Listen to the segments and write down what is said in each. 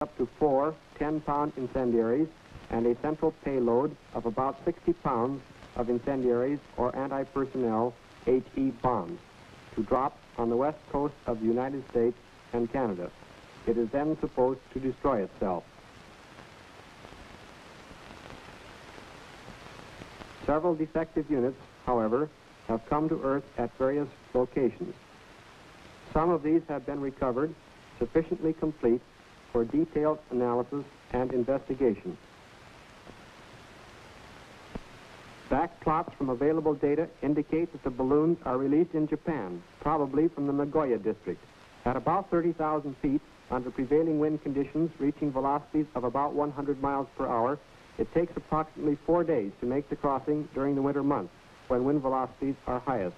up to 4 10-pound incendiaries and a central payload of about 60 pounds of incendiaries or anti-personnel HE bombs to drop on the west coast of the United States and Canada. It is then supposed to destroy itself. Several defective units, however, have come to Earth at various locations. Some of these have been recovered, sufficiently complete for detailed analysis and investigation. Back plots from available data indicate that the balloons are released in Japan, probably from the Nagoya district, at about 30,000 feet under prevailing wind conditions reaching velocities of about 100 miles per hour. It takes approximately 4 days to make the crossing during the winter months, when wind velocities are highest.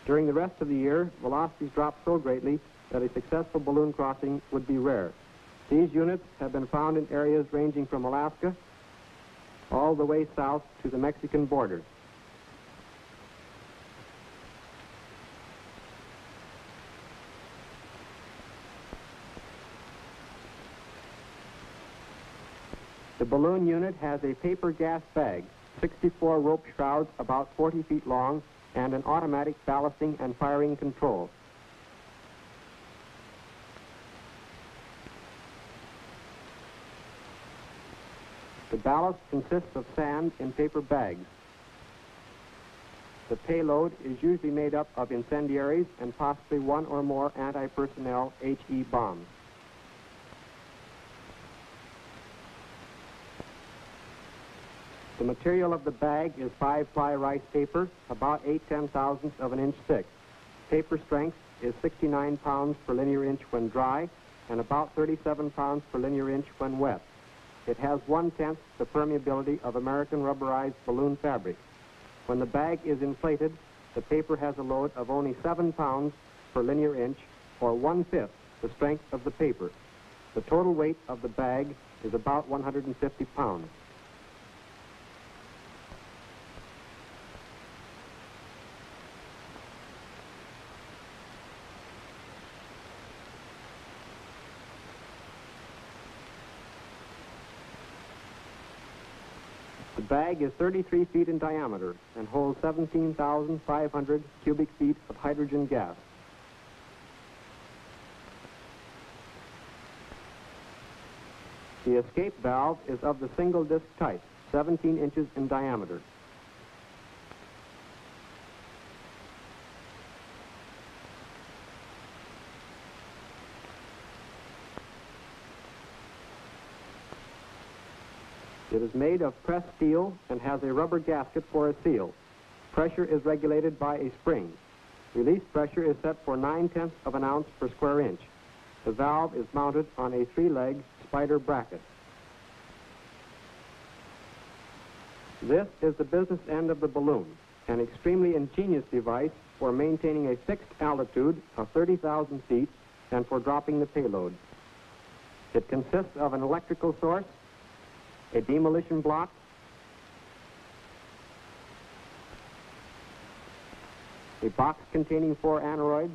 During the rest of the year, velocities drop so greatly that a successful balloon crossing would be rare. These units have been found in areas ranging from Alaska all the way south to the Mexican border. The balloon unit has a paper gas bag, 64 rope shrouds about 40 feet long, and an automatic ballasting and firing control. The ballast consists of sand in paper bags. The payload is usually made up of incendiaries and possibly one or more anti-personnel HE bombs. The material of the bag is 5-ply rice paper, about 8/10,000ths of an inch thick. Paper strength is 69 pounds per linear inch when dry and about 37 pounds per linear inch when wet. It has 1/10 the permeability of American rubberized balloon fabric. When the bag is inflated, the paper has a load of only 7 pounds per linear inch, or 1/5 the strength of the paper. The total weight of the bag is about 150 pounds. The bag is 33 feet in diameter and holds 17,500 cubic feet of hydrogen gas. The escape valve is of the single disc type, 17 inches in diameter. It is made of pressed steel and has a rubber gasket for a seal. Pressure is regulated by a spring. Release pressure is set for 9/10 of an ounce per square inch. The valve is mounted on a 3-leg spider bracket. This is the business end of the balloon, an extremely ingenious device for maintaining a fixed altitude of 30,000 feet and for dropping the payload. It consists of an electrical source, a demolition block, a box containing 4 aneroids,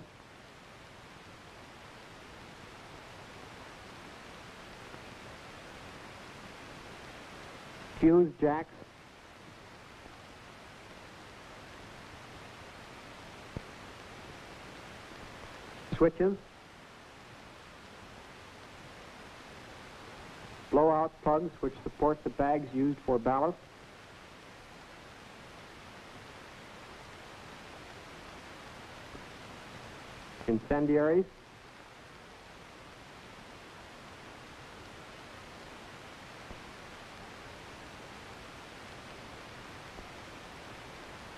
fuse jacks, switches, blowout plugs which support the bags used for ballast, incendiaries,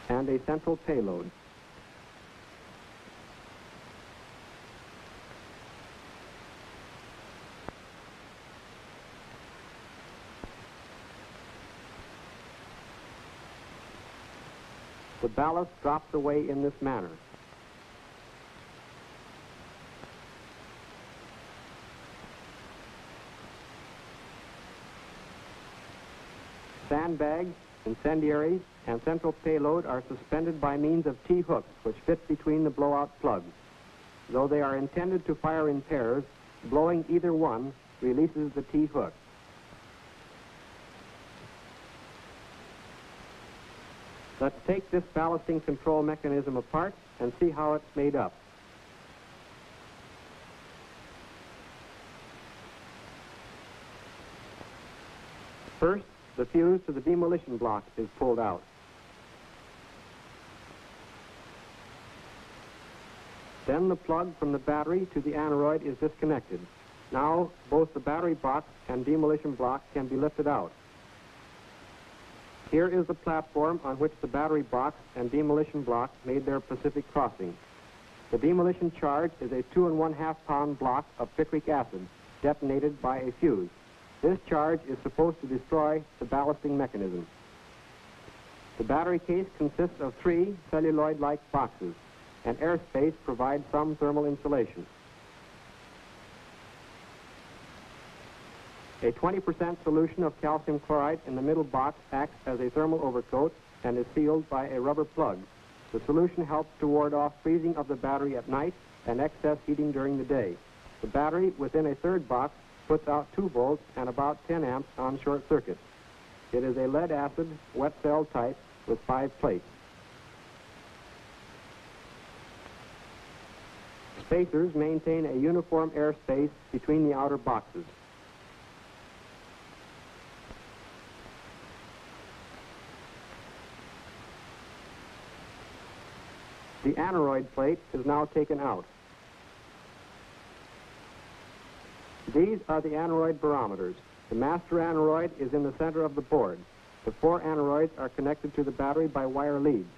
and a central payload. The ballast drops away in this manner. Sandbags, incendiaries, and central payload are suspended by means of T-hooks which fit between the blowout plugs. Though they are intended to fire in pairs, blowing either one releases the T-hook. Let's take this ballasting control mechanism apart and see how it's made up. First, the fuse to the demolition block is pulled out. Then the plug from the battery to the aneroid is disconnected. Now, both the battery box and demolition block can be lifted out. Here is the platform on which the battery box and demolition block made their Pacific crossing. The demolition charge is a 2 1/2 pound block of picric acid detonated by a fuse. This charge is supposed to destroy the ballasting mechanism. The battery case consists of 3 celluloid-like boxes, and airspace provides some thermal insulation. A 20% solution of calcium chloride in the middle box acts as a thermal overcoat and is sealed by a rubber plug. The solution helps to ward off freezing of the battery at night and excess heating during the day. The battery within a third box puts out 2 volts and about 10 amps on short circuit. It is a lead-acid wet cell type with 5 plates. Spacers maintain a uniform airspace between the outer boxes. The aneroid plate is now taken out. These are the aneroid barometers. The master aneroid is in the center of the board. The 4 aneroids are connected to the battery by wire leads.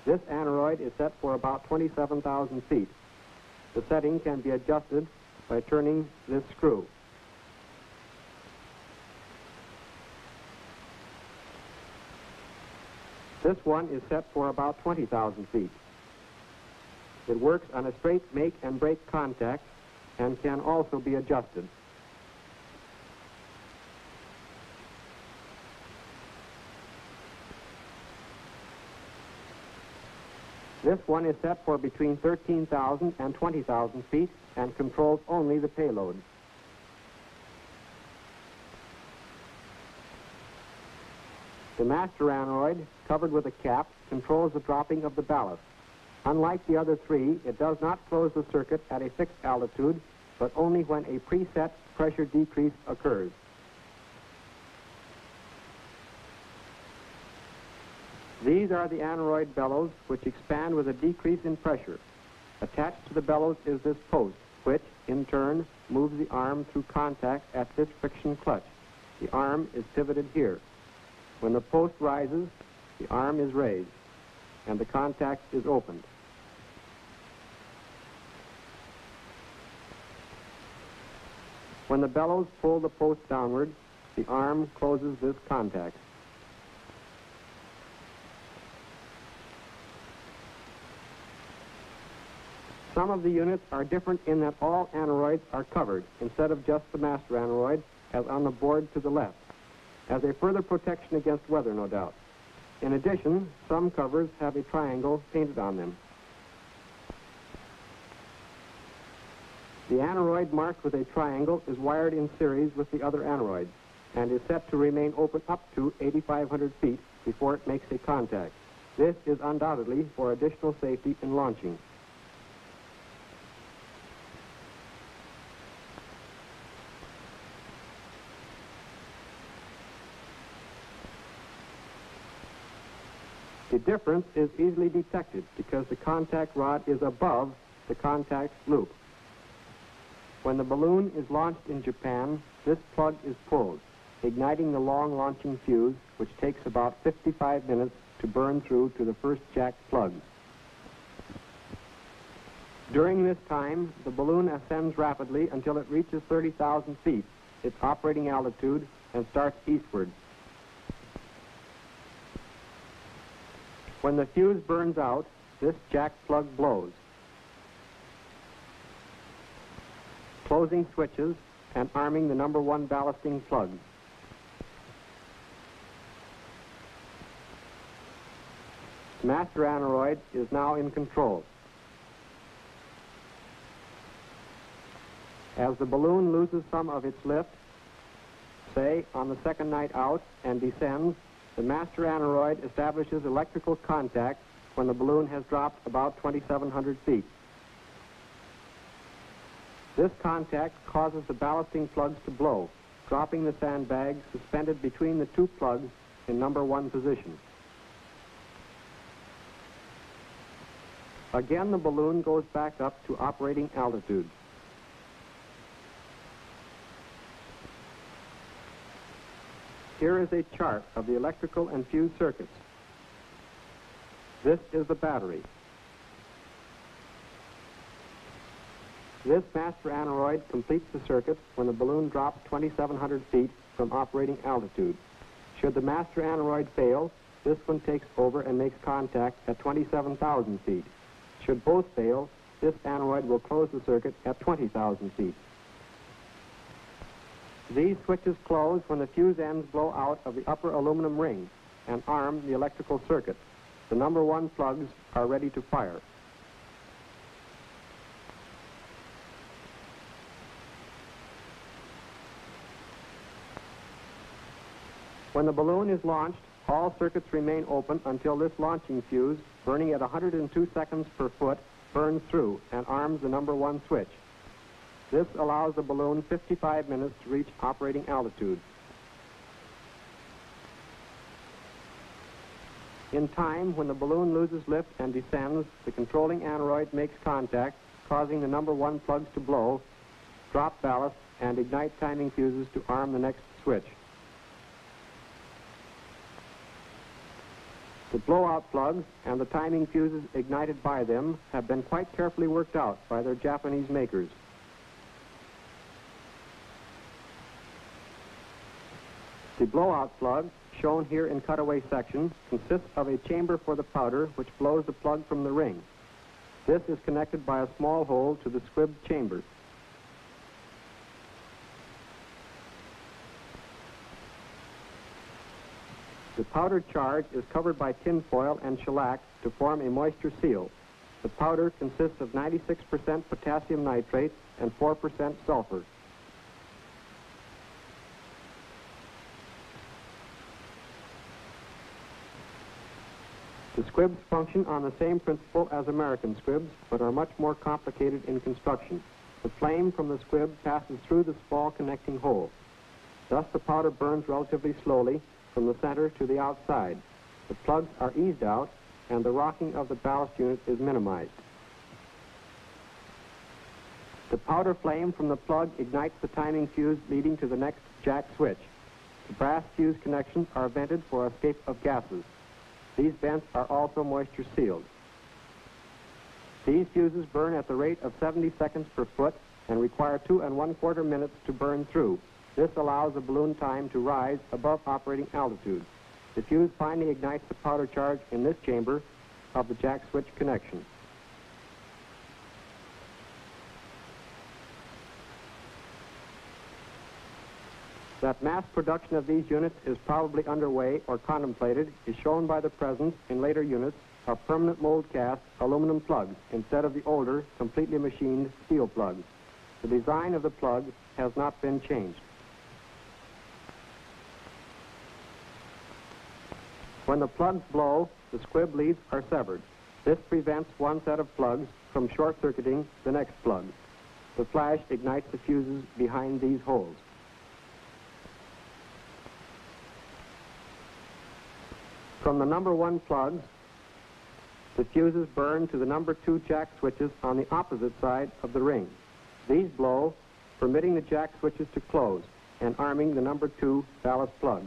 This aneroid is set for about 27,000 feet. The setting can be adjusted by turning this screw. This one is set for about 20,000 feet. It works on a straight make and break contact and can also be adjusted. This one is set for between 13,000 and 20,000 feet and controls only the payload. The master aneroid, covered with a cap, controls the dropping of the ballast. Unlike the other 3, it does not close the circuit at a fixed altitude, but only when a preset pressure decrease occurs. These are the aneroid bellows, which expand with a decrease in pressure. Attached to the bellows is this post, which, in turn, moves the arm through contact at this friction clutch. The arm is pivoted here. When the post rises, the arm is raised, and the contact is opened. When the bellows pull the post downward, the arm closes this contact. Some of the units are different in that all aneroids are covered instead of just the master aneroid, as on the board to the left, as a further protection against weather, no doubt. In addition, some covers have a triangle painted on them. The aneroid marked with a triangle is wired in series with the other aneroids and is set to remain open up to 8,500 feet before it makes a contact. This is undoubtedly for additional safety in launching. The difference is easily detected because the contact rod is above the contact loop. When the balloon is launched in Japan, this plug is pulled, igniting the long launching fuse, which takes about 55 minutes to burn through to the first jack plugs. During this time, the balloon ascends rapidly until it reaches 30,000 feet, its operating altitude, and starts eastward. When the fuse burns out, this jack plug blows. Closing switches and arming the number 1 ballasting plug. Master aneroid is now in control. As the balloon loses some of its lift, say on the second night out, and descends, the master aneroid establishes electrical contact when the balloon has dropped about 2,700 feet. This contact causes the ballasting plugs to blow, dropping the sandbag suspended between the two plugs in number 1 position. Again, the balloon goes back up to operating altitude. Here is a chart of the electrical and fuse circuits. This is the battery. This master aneroid completes the circuit when the balloon drops 2,700 feet from operating altitude. Should the master aneroid fail, this one takes over and makes contact at 27,000 feet. Should both fail, this aneroid will close the circuit at 20,000 feet. These switches close when the fuse ends blow out of the upper aluminum ring and arm the electrical circuit. The number 1 plugs are ready to fire. When the balloon is launched, all circuits remain open until this launching fuse, burning at 102 seconds per foot, burns through and arms the number 1 switch. This allows the balloon 55 minutes to reach operating altitude. In time, when the balloon loses lift and descends, the controlling aneroid makes contact, causing the number 1 plugs to blow, drop ballast, and ignite timing fuses to arm the next switch. The blowout plugs and the timing fuses ignited by them have been quite carefully worked out by their Japanese makers. The blowout plug, shown here in cutaway section, consists of a chamber for the powder which blows the plug from the ring. This is connected by a small hole to the squib chamber. The powder charge is covered by tin foil and shellac to form a moisture seal. The powder consists of 96% potassium nitrate and 4% sulfur. The squibs function on the same principle as American squibs, but are much more complicated in construction. The flame from the squib passes through the small connecting hole. Thus the powder burns relatively slowly from the center to the outside. The plugs are eased out, and the rocking of the ballast unit is minimized. The powder flame from the plug ignites the timing fuse leading to the next jack switch. The brass fuse connections are vented for escape of gases. These vents are also moisture sealed. These fuses burn at the rate of 70 seconds per foot and require 2 1/4 minutes to burn through. This allows the balloon time to rise above operating altitude. The fuse finally ignites the powder charge in this chamber of the jack switch connection. That mass production of these units is probably underway or contemplated is shown by the presence in later units of permanent mold cast aluminum plugs instead of the older, completely machined steel plugs. The design of the plug has not been changed. When the plugs blow, the squib leads are severed. This prevents one set of plugs from short-circuiting the next plug. The flash ignites the fuses behind these holes. From the number 1 plugs, the fuses burn to the number 2 jack switches on the opposite side of the ring. These blow, permitting the jack switches to close and arming the number 2 ballast plug.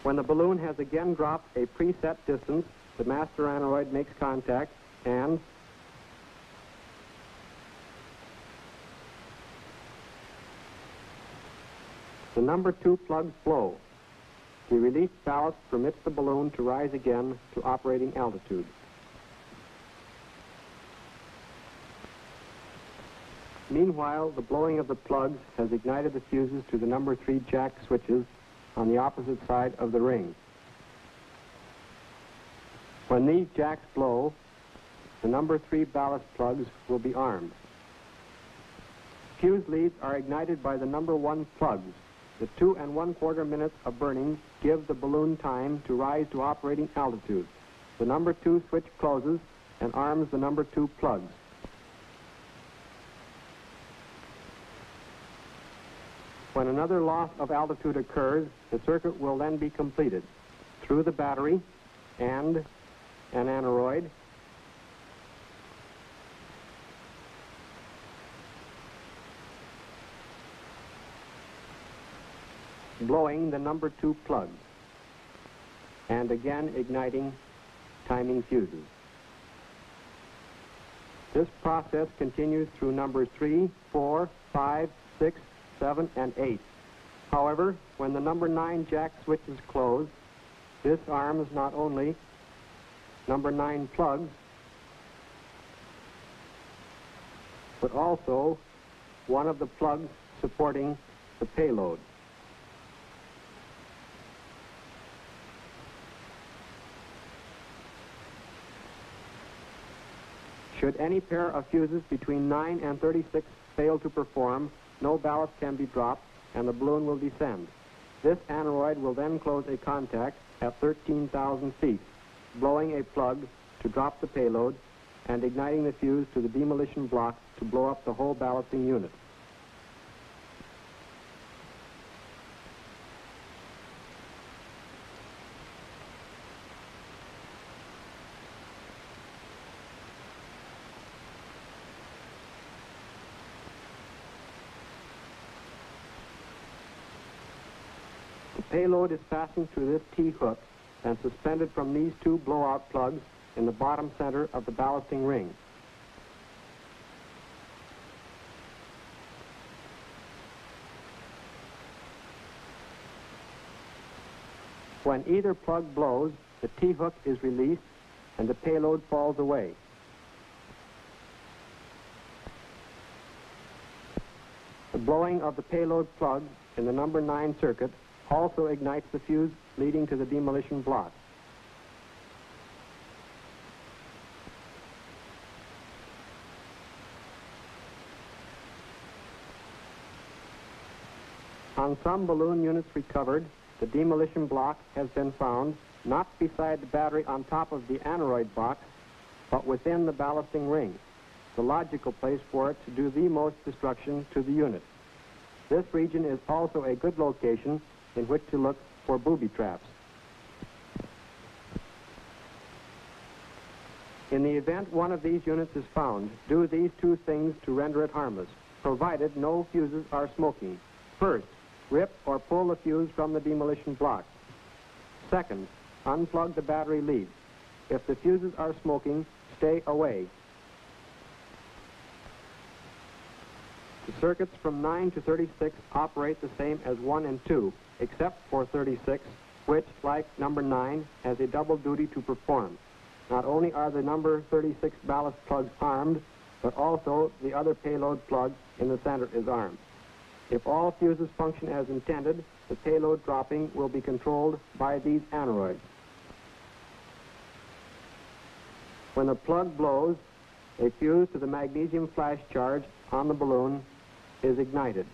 When the balloon has again dropped a preset distance, the master aneroid makes contact and the number 2 plugs blow. The released ballast permits the balloon to rise again to operating altitude. Meanwhile, the blowing of the plugs has ignited the fuses to the number 3 jack switches on the opposite side of the ring. When these jacks blow, the number 3 ballast plugs will be armed. Fuse leads are ignited by the number 1 plugs. The 2 1/4 minutes of burning give the balloon time to rise to operating altitude. The number 2 switch closes and arms the number 2 plugs. When another loss of altitude occurs, the circuit will then be completed through the battery and an aneroid, blowing the number 2 plugs, and again igniting timing fuses. This process continues through numbers 3, 4, 5, 6, 7, and 8. However, when the number 9 jack switch is closed, this arms not only number 9 plugs, but also one of the plugs supporting the payload. Should any pair of fuses between 9 and 36 fail to perform, no ballast can be dropped and the balloon will descend. This aneroid will then close a contact at 13,000 feet, blowing a plug to drop the payload and igniting the fuse to the demolition block to blow up the whole ballasting unit. The payload is fastened through this T-hook and suspended from these 2 blowout plugs in the bottom center of the ballasting ring. When either plug blows, the T-hook is released and the payload falls away. The blowing of the payload plug in the number 9 circuit also ignites the fuse leading to the demolition block. On some balloon units recovered, the demolition block has been found not beside the battery on top of the aneroid box, but within the ballasting ring, the logical place for it to do the most destruction to the unit. This region is also a good location in which to look for booby traps. In the event one of these units is found, do these 2 things to render it harmless, provided no fuses are smoking. First, rip or pull the fuse from the demolition block. Second, unplug the battery lead. If the fuses are smoking, stay away. The circuits from 9 to 36 operate the same as 1 and 2, except for 36, which, like number 9, has a double duty to perform. Not only are the number 36 ballast plugs armed, but also the other payload plug in the center is armed. If all fuses function as intended, the payload dropping will be controlled by these aneroids. When the plug blows, a fuse to the magnesium flash charge on the balloon is ignited.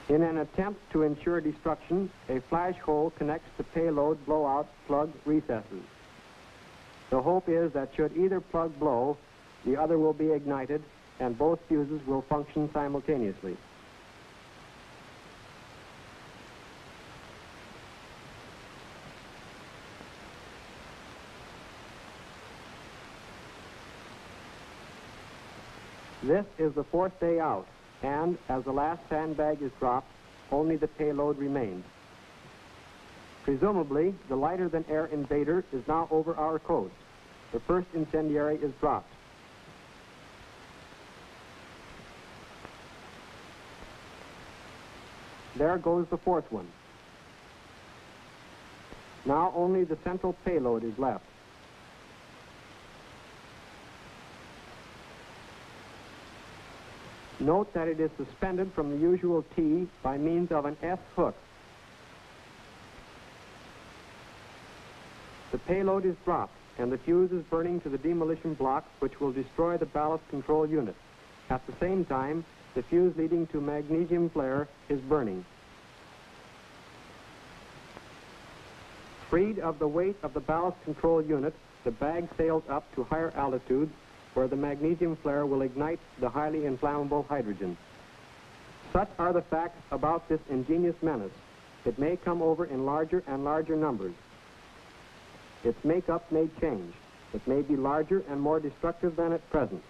In an attempt to ensure destruction, a flash hole connects the payload blowout plug recesses. The hope is that should either plug blow, the other will be ignited and both fuses will function simultaneously. This is the 4th day out, and as the last sandbag is dropped, only the payload remains. Presumably, the lighter-than-air invader is now over our coast. The first incendiary is dropped. There goes the 4th one. Now only the central payload is left. Note that it is suspended from the usual T by means of an S hook. The payload is dropped and the fuse is burning to the demolition block, which will destroy the ballast control unit. At the same time, the fuse leading to magnesium flare is burning. Freed of the weight of the ballast control unit, the bag sails up to higher altitudes where the magnesium flare will ignite the highly inflammable hydrogen. Such are the facts about this ingenious menace. It may come over in larger and larger numbers. Its makeup may change. It may be larger and more destructive than at present.